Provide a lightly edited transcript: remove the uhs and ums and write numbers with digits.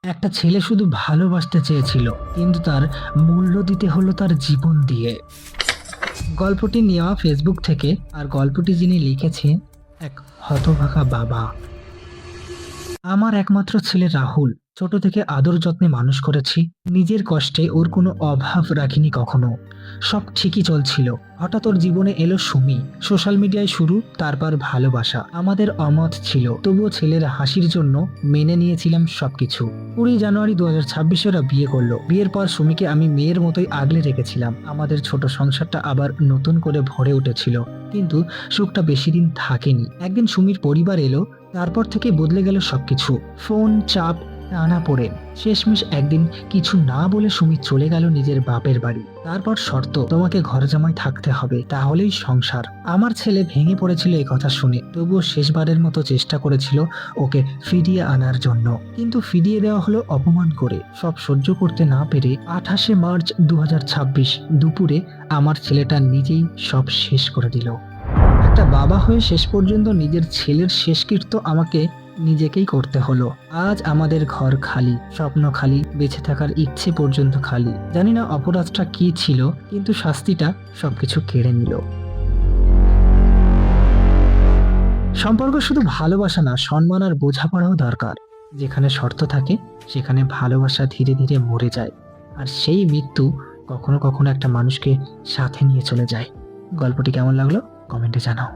একটা ছেলে শুধু ভালোবাসতে চেয়েছিল, কিন্তু তার মূল্য দিতে হলো তার জীবন দিয়ে। গল্পটি নেওয়া ফেসবুক থেকে, আর গল্পটি যিনি লিখেছেন এক হতভাগা বাবা। আমার একমাত্র ছেলে রাহুল, ছোট থেকে আদর যত্নে মানুষ করেছি। নিজের কষ্টে ওর কোনো অভাব রাখিনি কখনো। সব ঠিকই চলছিল। হঠাৎ ওর জীবনে এলো সুমি। সোশ্যাল মিডিয়ায় শুরু, তারপর ভালোবাসা। আমাদের অমত ছিল, তবুও ছেলের হাসির জন্য মেনে নিয়েছিলাম সবকিছু। 20 জানুয়ারি 2026 ওরা বিয়ে করলো। বিয়ের পর সুমিকে আমি মেয়ের মতোই আগলে রেখেছিলাম। আমাদের ছোট সংসারটা আবার নতুন করে ভরে উঠেছিল, কিন্তু সুখটা বেশি দিন থাকেনি। একদিন সুমির পরিবার এলো, তারপর থেকে বদলে গেল সবকিছু। ফোন, চাপ, টানাপোড়েন। শেষমেশ একদিন কিছু না বলে সুমি চলে গেল নিজের বাপের বাড়ি। তারপর শর্ত, তোমাকে ঘর জামাই থাকতে হবে, তাহলেই সংসার। আমার ছেলে ভেঙে পড়েছিল এই কথা শুনে, তবুও শেষবারের মতো চেষ্টা করেছিল ওকে ফিরিয়ে আনার জন্য, কিন্তু ফিরিয়ে দেওয়া হলো অপমান করে। সব সহ্য করতে না পেরে 28 মার্চ 2026 দুপুরে আমার ছেলেটা নিজেই সব শেষ করে দিল। একটা বাবা হয়ে শেষ পর্যন্ত নিজের ছেলের শেষকৃত্য আমাকে নিজেকেই করতে হলো। আজ আমাদের ঘর খালি, স্বপ্ন খালি, বেঁচে থাকার ইচ্ছে পর্যন্ত খালি। জানি না অপরাধটা কি ছিল, কিন্তু শাস্তিটা সবকিছু কেড়ে নিল। সম্পর্ক শুধু ভালোবাসা না, সম্মান আর বোঝাপড়াও দরকার। যেখানে শর্ত থাকে, সেখানে ভালোবাসা ধীরে ধীরে মরে যায়, আর সেই মৃত্যু কখনো কখনো একটা মানুষকে সাথে নিয়ে চলে যায়। গল্পটি কেমন লাগলো কমেন্টে জানাও।